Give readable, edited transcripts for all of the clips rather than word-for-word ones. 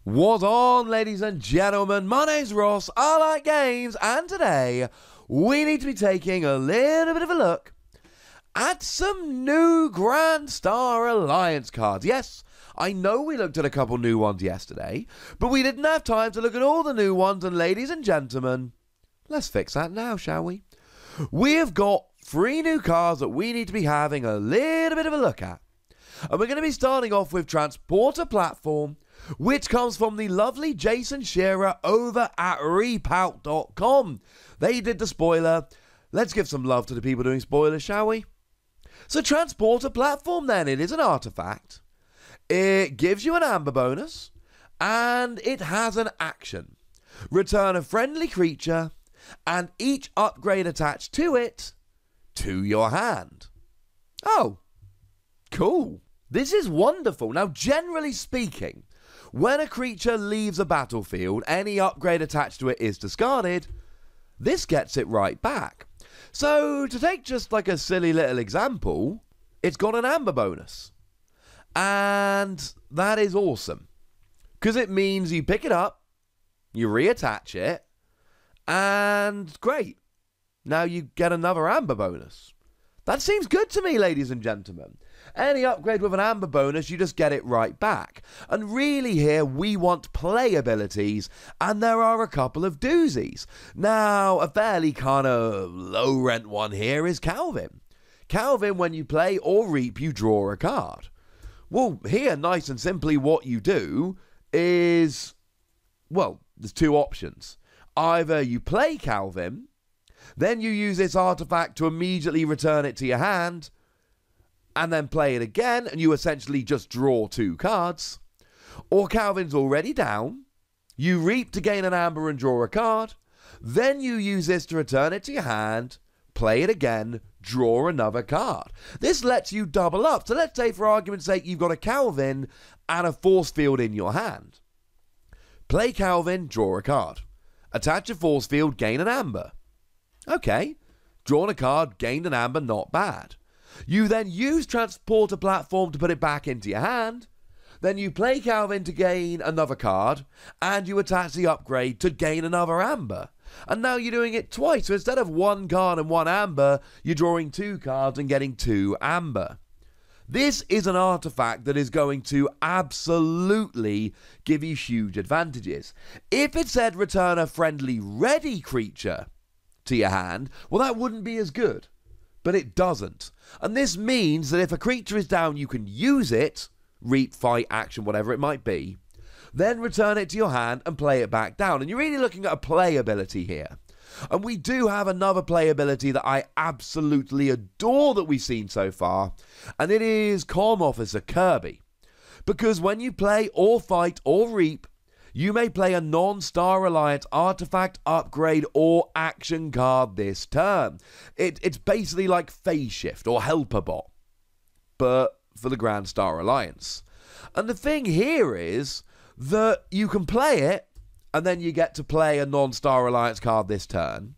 What's on, ladies and gentlemen? My name's Ross, I like games, and today we need to be taking a little bit of a look at some new Grand Star Alliance cards. Yes, I know we looked at a couple new ones yesterday, but we didn't have time to look at all the new ones, and ladies and gentlemen, let's fix that now, shall we? We have got 3 new cards that we need to be having a little bit of a look at. And we're going to be starting off with Transporter Platform, which comes from the lovely Jason Shearer over at repout.com. They did the spoiler. Let's give some love to the people doing spoilers, shall we? So Transporter Platform then, it is an artifact. It gives you an amber bonus, and it has an action. Return a friendly creature, and each upgrade attached to it, to your hand. Oh, cool. This is wonderful. Now, generally speaking, when a creature leaves a battlefield, any upgrade attached to it is discarded. This gets it right back. So, to take just like a silly little example, it's got an amber bonus. And that is awesome. Because it means you pick it up, you reattach it, and great. Now you get another amber bonus. That seems good to me, ladies and gentlemen. Any upgrade with an amber bonus, you just get it right back. And really here, we want play abilities, and there are a couple of doozies. Now, a fairly kind of low-rent one here is Calvin. Calvin, when you play or reap, you draw a card. Well, here, nice and simply, what you do is, well, there's 2 options. Either you play Calvin, then you use this artifact to immediately return it to your hand, and then play it again, and you essentially just draw 2 cards. Or Calvin's already down, you reap to gain an amber and draw a card, then you use this to return it to your hand, play it again, draw another card. This lets you double up. So let's say, for argument's sake, you've got a Calvin and a force field in your hand. Play Calvin, draw a card. Attach a force field, gain an amber. Okay, drawn a card, gained an amber, not bad. You then use Transporter Platform to put it back into your hand. Then you play Calvin to gain another card, and you attach the upgrade to gain another amber. And now you're doing it twice. So instead of 1 card and 1 amber, you're drawing 2 cards and getting 2 amber. This is an artifact that is going to absolutely give you huge advantages. If it said return a friendly ready creature to your hand, well, that wouldn't be as good. But it doesn't. And this means that if a creature is down, you can use it, reap, fight, action, whatever it might be, then return it to your hand and play it back down. And you're really looking at a play ability here. And we do have another play ability that I absolutely adore that we've seen so far, and it is Comm Officer Kirby. Because when you play or fight or reap, you may play a non-Star Alliance artifact, upgrade, or action card this turn. It's basically like Phase Shift or Helper Bot, but for the Grand Star Alliance. And the thing here is that you can play it, and then you get to play a non-Star Alliance card this turn.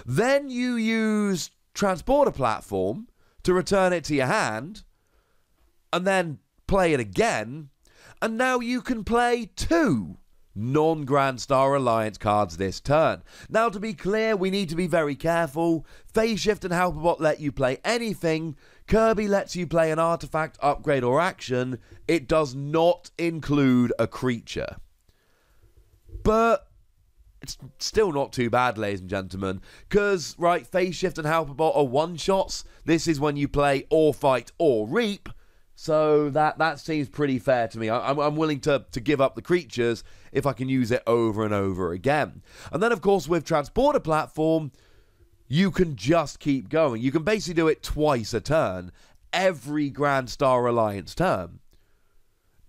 Then you use Transporter Platform to return it to your hand, and then play it again, and now you can play 2 non-Grand Star Alliance cards this turn. Now, to be clear, we need to be very careful. Phase Shift and Helper Bot let you play anything. Kirby lets you play an artifact, upgrade, or action. It does not include a creature. But it's still not too bad, ladies and gentlemen, because, right, Phase Shift and Helper Bot are one-shots. This is when you play or fight or reap, so that seems pretty fair to me. I'm willing to give up the creatures if I can use it over and over again. And then, of course, with Transporter Platform, you can just keep going. You can basically do it twice a turn, every Grand Star Alliance turn,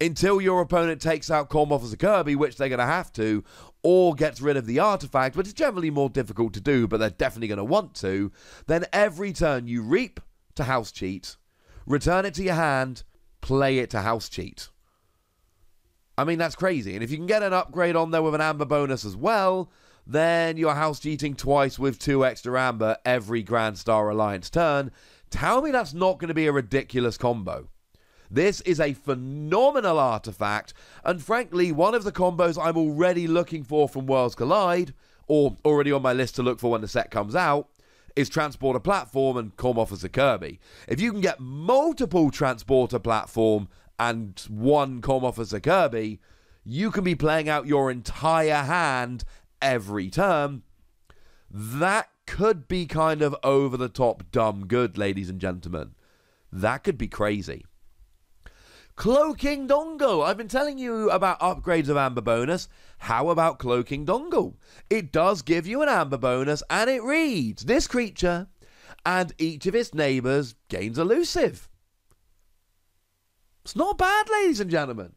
until your opponent takes out Comm Officer Kirby, which they're going to have to, or gets rid of the artifact, which is generally more difficult to do, but they're definitely going to want to. Then every turn you reap to house cheat, return it to your hand, play it to house cheat. I mean, that's crazy. And if you can get an upgrade on there with an amber bonus as well, then you're house cheating twice with 2 extra amber every Grand Star Alliance turn. Tell me that's not going to be a ridiculous combo. This is a phenomenal artifact, and frankly, one of the combos I'm already looking for from Worlds Collide, or already on my list to look for when the set comes out, is Transporter Platform and Comm Officer Kirby. If you can get multiple Transporter Platform and one Comm Officer Kirby, you can be playing out your entire hand every turn. That could be kind of over-the-top dumb good, ladies and gentlemen. That could be crazy. Cloaking Dongle. I've been telling you about upgrades of Amber bonus. How about Cloaking Dongle? It does give you an Amber bonus, and it reads, this creature and each of its neighbours gains elusive. It's not bad, ladies and gentlemen.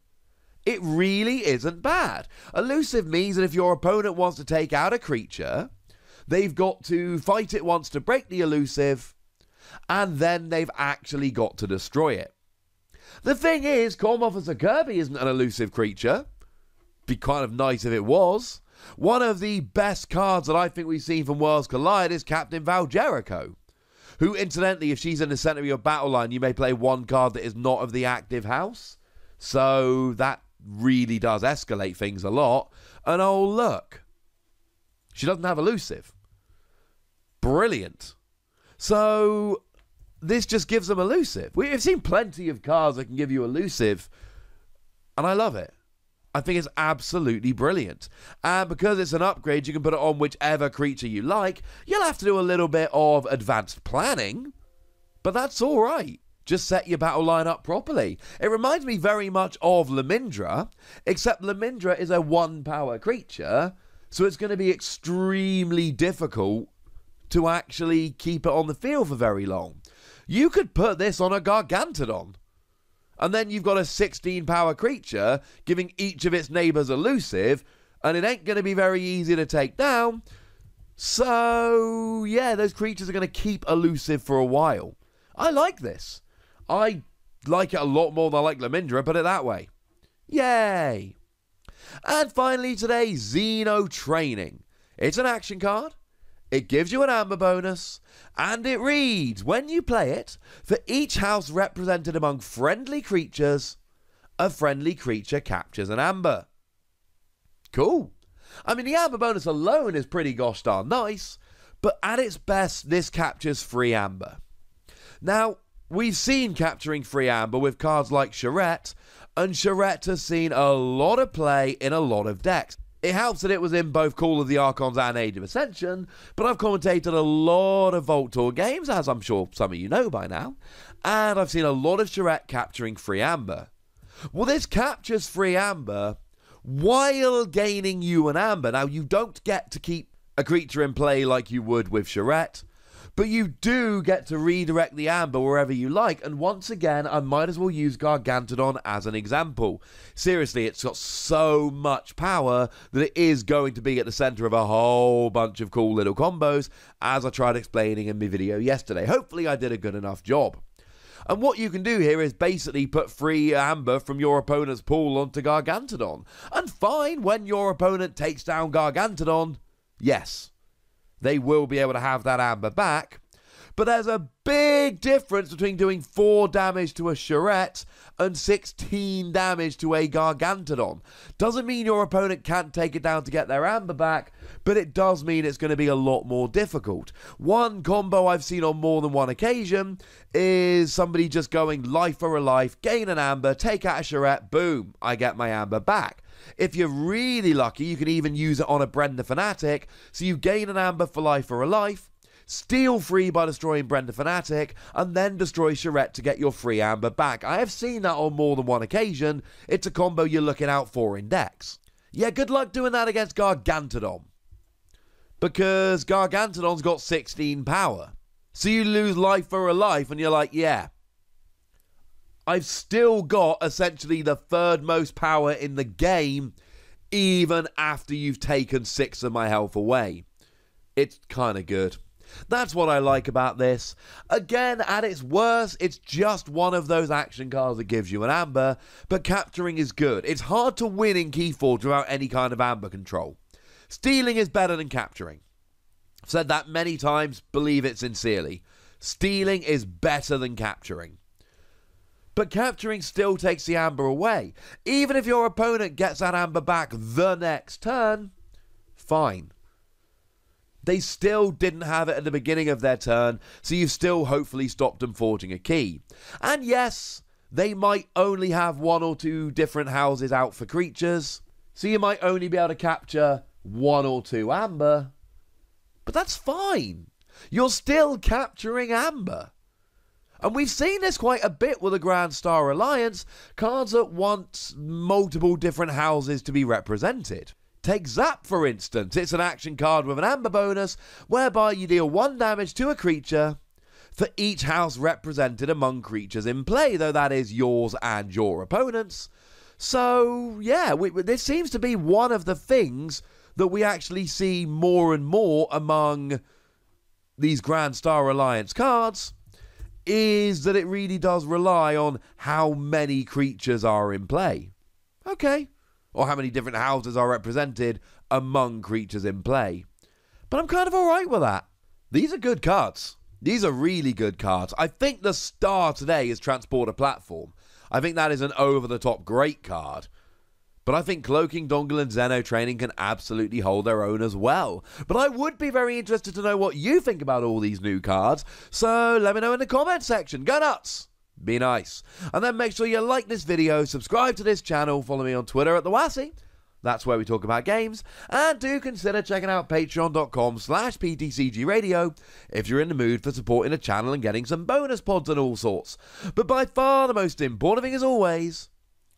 It really isn't bad. Elusive means that if your opponent wants to take out a creature, they've got to fight it once to break the elusive, and then they've actually got to destroy it. The thing is, Comm Officer Kirby isn't an elusive creature. Be kind of nice if it was. One of the best cards that I think we've seen from Worlds Collide is Captain Val Jericho, who, incidentally, if she's in the centre of your battle line, you may play one card that is not of the active house. So that really does escalate things a lot. And oh, look. She doesn't have elusive. Brilliant. So this just gives them elusive. We've seen plenty of cards that can give you elusive, and I love it. I think it's absolutely brilliant. And because it's an upgrade, you can put it on whichever creature you like. You'll have to do a little bit of advanced planning, but that's all right. Just set your battle line up properly. It reminds me very much of Lemindra, except Lemindra is a 1-power creature, so it's going to be extremely difficult to actually keep it on the field for very long. You could put this on a Gargantodon, and then you've got a 16-power creature giving each of its neighbours elusive, and it ain't going to be very easy to take down. So, yeah, those creatures are going to keep elusive for a while. I like this. I like it a lot more than I like Lemindra, put it that way. Yay! And finally today, Xenotraining. It's an action card. It gives you an Amber bonus, and it reads, when you play it, for each house represented among friendly creatures, a friendly creature captures an Amber. Cool. I mean, the Amber bonus alone is pretty gosh darn nice, but at its best, this captures free Amber. Now, we've seen capturing free Amber with cards like Charette, and Charette has seen a lot of play in a lot of decks. It helps that it was in both Call of the Archons and Age of Ascension, but I've commentated a lot of Vault Tour games, as I'm sure some of you know by now, and I've seen a lot of Charette capturing free Amber. Well, this captures free Amber while gaining you an Amber. Now, you don't get to keep a creature in play like you would with Charette, but you do get to redirect the Amber wherever you like, and once again, I might as well use Gargantodon as an example. Seriously, it's got so much power that it is going to be at the centre of a whole bunch of cool little combos, as I tried explaining in my video yesterday. Hopefully I did a good enough job. And what you can do here is basically put free Amber from your opponent's pool onto Gargantodon. And fine, when your opponent takes down Gargantodon, yes, they will be able to have that Amber back. But there's a big difference between doing 4 damage to a Charette and 16 damage to a Gargantodon. Doesn't mean your opponent can't take it down to get their Amber back, but it does mean it's going to be a lot more difficult. One combo I've seen on more than one occasion is somebody just going life for a life, gain an Amber, take out a Charette, boom, I get my Amber back. If you're really lucky, you can even use it on a Brenda Fanatic, so you gain an Amber for life or a life, steal free by destroying Brenda Fanatic, and then destroy Charette to get your free Amber back. I have seen that on more than one occasion. It's a combo you're looking out for in decks. Yeah, good luck doing that against Gargantodon, because Gargantodon's got 16 power. So you lose life for a life, and you're like, yeah, I've still got essentially the 3rd most power in the game, even after you've taken 6 of my health away. It's kind of good. That's what I like about this. Again, at its worst, it's just one of those action cards that gives you an Amber, but capturing is good. It's hard to win in Keyforge without any kind of Amber control. Stealing is better than capturing. I've said that many times, believe it sincerely. Stealing is better than capturing. But capturing still takes the amber away. Even if your opponent gets that amber back the next turn, fine. They still didn't have it at the beginning of their turn, so you've still hopefully stopped them forging a key. And yes, they might only have 1 or 2 different houses out for creatures, so you might only be able to capture 1 or 2 amber. But that's fine. You're still capturing amber. And we've seen this quite a bit with the Grand Star Alliance, cards that want multiple different houses to be represented. Take Zap, for instance. It's an action card with an amber bonus, whereby you deal 1 damage to a creature for each house represented among creatures in play, though that is yours and your opponent's. So, yeah, this seems to be one of the things that we actually see more and more among these Grand Star Alliance cards, is that it really does rely on how many creatures are in play. Okay. Or how many different houses are represented among creatures in play. But I'm kind of alright with that. These are good cards. These are really good cards. I think the star today is Transporter Platform. I think that is an over-the-top great card. But I think Cloaking Dongle and Xenotraining can absolutely hold their own as well. But I would be very interested to know what you think about all these new cards. So let me know in the comment section. Go nuts! Be nice. And then make sure you like this video, subscribe to this channel, follow me on Twitter at the Wossy. That's where we talk about games. And do consider checking out patreon.com/PTCGradio if you're in the mood for supporting the channel and getting some bonus pods and all sorts. But by far the most important thing as always,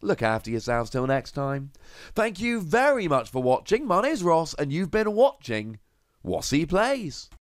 look after yourselves till next time. Thank you very much for watching. My name's Ross and you've been watching Wossy Plays.